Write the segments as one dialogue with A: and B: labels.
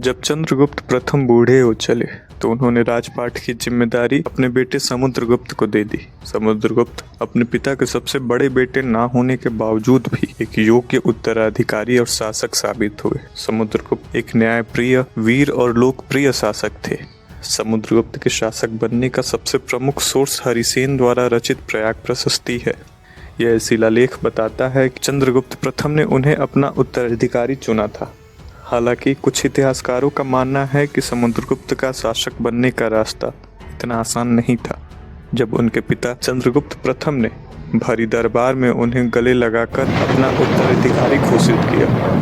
A: जब चंद्रगुप्त प्रथम बूढ़े हो चले तो उन्होंने राजपाट की जिम्मेदारी अपने बेटे समुद्रगुप्त को दे दी। समुद्रगुप्त अपने पिता के सबसे बड़े बेटे ना होने के बावजूद भी एक योग्य उत्तराधिकारी और शासक साबित हुए। समुद्रगुप्त एक न्यायप्रिय, वीर और लोकप्रिय शासक थे। समुद्रगुप्त के शासक बनने का सबसे प्रमुख सोर्स हरिसेन द्वारा रचित प्रयाग प्रशस्ति है। यह शिलालेख बताता है कि चंद्रगुप्त प्रथम ने उन्हें अपना उत्तराधिकारी चुना था। हालांकि कुछ इतिहासकारों का मानना है कि समुद्रगुप्त का शासक बनने का रास्ता इतना आसान नहीं था। जब उनके पिता चंद्रगुप्त प्रथम ने भारी दरबार में उन्हें गले लगाकर अपना उत्तराधिकारी घोषित किया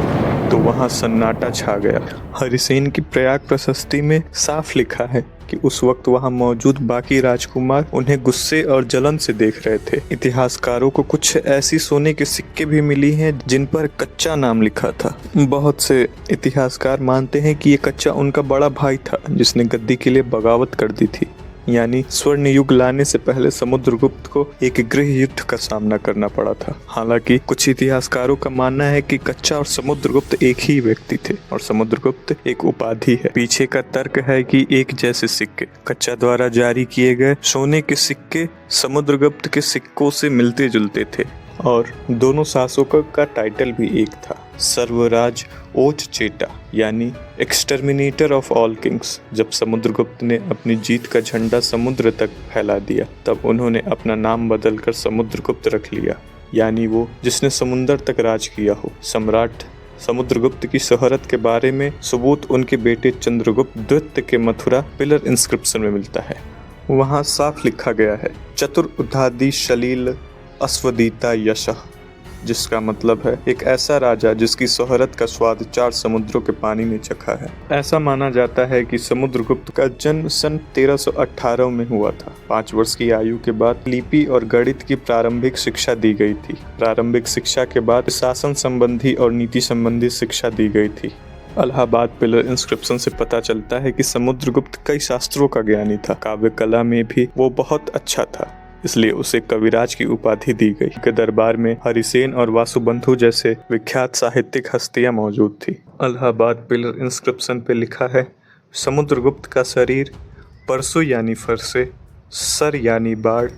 A: तो वहां सन्नाटा छा गया। हरिसेन की प्रयाग प्रशस्ति में साफ लिखा है कि उस वक्त वहां मौजूद बाकी राजकुमार उन्हें गुस्से और जलन से देख रहे थे। इतिहासकारों को कुछ ऐसी सोने के सिक्के भी मिली हैं जिन पर कच्चा नाम लिखा था। बहुत से इतिहासकार मानते हैं कि ये कच्चा उनका बड़ा भाई था जिसने गद्दी के लिए बगावत कर दी थी। यानी स्वर्ण युग लाने से पहले समुद्रगुप्त को एक गृह युद्ध का सामना करना पड़ा था। हालांकि कुछ इतिहासकारों का मानना है कि कच्चा और समुद्रगुप्त एक ही व्यक्ति थे और समुद्रगुप्त एक उपाधि है। पीछे का तर्क है कि एक जैसे सिक्के कच्चा द्वारा जारी किए गए सोने के सिक्के समुद्रगुप्त के सिक्कों से मिलते जुलते थे और दोनों शासकों का टाइटल भी एक था, सर्वराज ओच चेटा यानी एक्सटर्मिनेटर ऑफ ऑल किंग्स। जब समुद्रगुप्त ने अपनी जीत का झंडा समुद्र तक फैला दिया तब उन्होंने अपना नाम बदलकर समुद्रगुप्त रख लिया, यानी वो जिसने समुद्र तक राज किया हो। सम्राट समुद्रगुप्त की शोहरत के बारे में सबूत उनके बेटे चंद्रगुप्त द्वितीय के मथुरा पिलर इंस्क्रिप्शन में मिलता है। वहाँ साफ लिखा गया है, चतुर्उधादि शलील अश्वदीता यशः, जिसका मतलब है एक ऐसा राजा जिसकी शोहरत का स्वाद 4 समुद्रों के पानी ने चखा है। ऐसा माना जाता है कि समुद्रगुप्त का जन्म सन 1318 में हुआ था। 5 वर्ष की आयु के बाद लिपि और गणित की प्रारंभिक शिक्षा दी गई थी। प्रारंभिक शिक्षा के बाद शासन संबंधी और नीति संबंधी शिक्षा दी गई थी। इलाहाबाद पिलर इंस्क्रिप्शन से पता चलता है कि समुद्रगुप्त कई शास्त्रों का ज्ञानी था। काव्य कला में भी वो बहुत अच्छा था, इसलिए उसे कविराज की उपाधि दी गई। के दरबार में हरिसेन और वासुबंधु जैसे विख्यात साहित्यिक हस्तियां मौजूद थी। इलाहाबाद पिलर इंस्क्रिप्शन पे लिखा है, समुद्रगुप्त का शरीर परसु यानी फरसे, सर यानी बाढ़,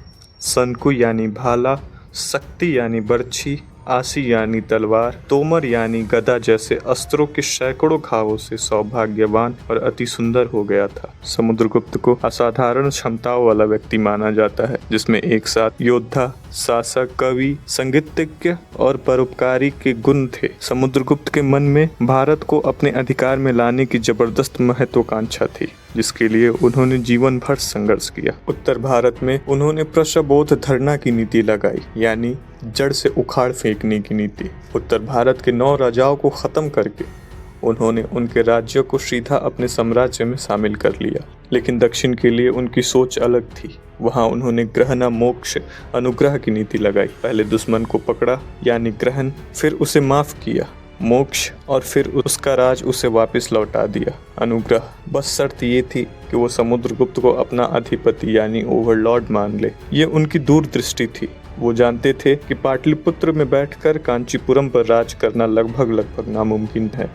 A: सनकु यानी भाला, शक्ति यानी बर्छी, आशी यानी तलवार, तोमर यानी गदा जैसे अस्त्रों के सैकड़ों घावों से सौभाग्यवान और अति सुंदर हो गया था। समुद्रगुप्त को असाधारण क्षमताओं वाला व्यक्ति माना जाता है, जिसमें एक साथ योद्धा, शासक, कवि, संगीतज्ञ और परोपकारी के गुण थे। समुद्रगुप्त के मन में भारत को अपने अधिकार में लाने की जबरदस्त महत्वाकांक्षा थी, जिसके लिए उन्होंने जीवन भर संघर्ष किया। उत्तर भारत में उन्होंने प्रसबोध धरना की नीति लगाई, यानी जड़ से उखाड़ फेंकने की नीति। उत्तर भारत के 9 राजाओं को खत्म करके उन्होंने उनके राज्यों को सीधा अपने साम्राज्य में शामिल कर लिया। लेकिन दक्षिण के लिए उनकी सोच अलग थी। वहाँ उन्होंने ग्रहण मोक्ष अनुग्रह की नीति लगाई। पहले दुश्मन को पकड़ा यानी ग्रहण, फिर उसे माफ किया मोक्ष, और फिर उसका राज उसे वापस लौटा दिया अनुग्रह। बस शर्त ये थी कि वो समुद्रगुप्त को अपना अधिपति यानी ओवरलॉर्ड मान ले। ये उनकी दूरदृष्टि थी। वो जानते थे कि पाटलिपुत्र में बैठकर कांचीपुरम पर राज करना लगभग नामुमकिन है।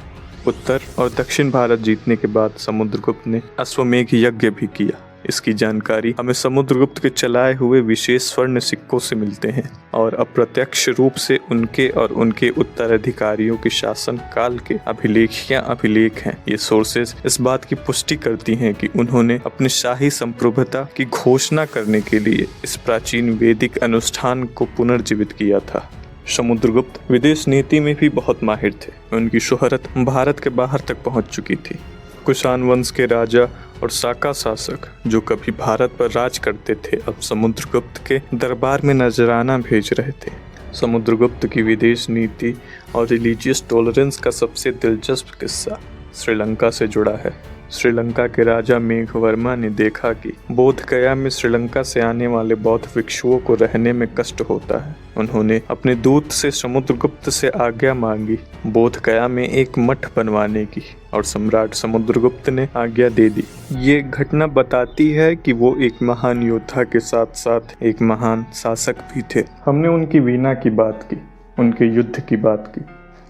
A: उत्तर और दक्षिण भारत जीतने के बाद समुद्रगुप्त ने अश्वमेघ यज्ञ भी किया। इसकी जानकारी हमें समुद्रगुप्त के चलाए हुए विशेष स्वर्ण सिक्कों से मिलते हैं और अप्रत्यक्ष रूप से उनके और उनके उत्तराधिकारियों के शासन काल के अभिलेख हैं। ये सोर्सेज इस बात की पुष्टि करती हैं कि उन्होंने अपनी शाही संप्रभुता की घोषणा करने के लिए इस प्राचीन वैदिक अनुष्ठान को पुनर्जीवित किया था। समुद्रगुप्त विदेश नीति में भी बहुत माहिर थे। उनकी शोहरत भारत के बाहर तक पहुंच चुकी थी। कुषाण वंश के राजा और साका शासक जो कभी भारत पर राज करते थे, अब समुद्रगुप्त के दरबार में नजराना भेज रहे थे। समुद्रगुप्त की विदेश नीति और रिलीजियस टॉलरेंस का सबसे दिलचस्प किस्सा श्रीलंका से जुड़ा है। श्रीलंका के राजा मेघवर्मा ने देखा कि बोधगया में श्रीलंका से आने वाले बौद्ध भिक्षुओं को रहने में कष्ट होता है। उन्होंने अपने दूत से समुद्रगुप्त से आज्ञा मांगी बोधगया में एक मठ बनवाने की, और सम्राट समुद्रगुप्त ने आज्ञा दे दी। ये घटना बताती है कि वो एक महान योद्धा के साथ साथ एक महान शासक भी थे। हमने उनकी वीणा की बात की, उनके युद्ध की बात की,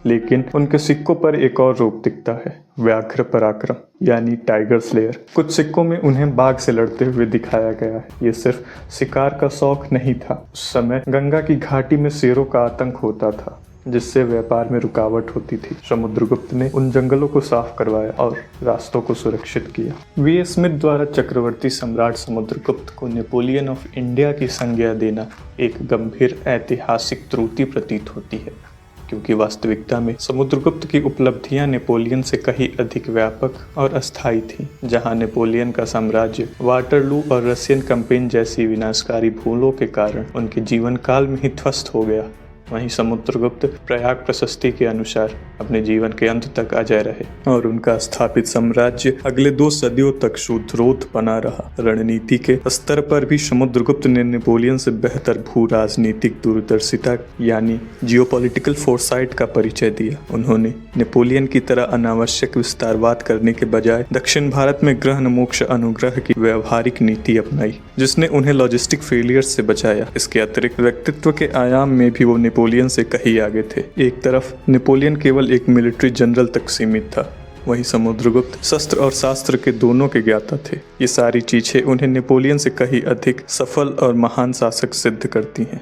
A: लेकिन उनके सिक्कों पर एक और रूप दिखता है, व्याघ्र पराक्रम यानी टाइगर स्लेयर। कुछ सिक्कों में उन्हें बाघ से लड़ते हुए दिखाया गया है। ये सिर्फ शिकार का शौक नहीं था, उस समय गंगा की घाटी में शेरों का आतंक होता था जिससे व्यापार में रुकावट होती थी। समुद्रगुप्त ने उन जंगलों को साफ करवाया और रास्तों को सुरक्षित किया। वी ए स्मिथ द्वारा चक्रवर्ती सम्राट समुद्रगुप्त को नेपोलियन ऑफ इंडिया की संज्ञा देना एक गंभीर ऐतिहासिक त्रुटि प्रतीत होती है, क्योंकि वास्तविकता में समुद्रगुप्त की उपलब्धियां नेपोलियन से कहीं अधिक व्यापक और अस्थायी थीं। जहां नेपोलियन का साम्राज्य वाटरलू और रशियन कैंपेन जैसी विनाशकारी भूलों के कारण उनके जीवन काल में ही ध्वस्त हो गया, वहीं समुद्रगुप्त प्रयाग प्रशस्ति के अनुसार अपने जीवन के अंत तक अजय रहे और उनका स्थापित साम्राज्य अगले 2 सदियों तक सुदृढ़ बना रहा। रणनीति के स्तर पर भी समुद्रगुप्त ने नेपोलियन से बेहतर भू राजनीतिक दूरदर्शिता यानी जियोपॉलिटिकल फोरसाइट का परिचय दिया। उन्होंने नेपोलियन की तरह अनावश्यक विस्तारवाद करने के बजाय दक्षिण भारत में ग्रह मोक्ष अनुग्रह की व्यवहारिक नीति अपनाई, जिसने उन्हें लॉजिस्टिक फेलियर से बचाया। इसके अतिरिक्त व्यक्तित्व के आयाम में भी वो नेपोलियन से कहीं आगे थे। एक तरफ नेपोलियन केवल एक मिलिट्री जनरल तक सीमित था, वहीं समुद्रगुप्त शस्त्र और शास्त्र के दोनों के ज्ञाता थे। ये सारी चीजें उन्हें नेपोलियन से कहीं अधिक सफल और महान शासक सिद्ध करती हैं।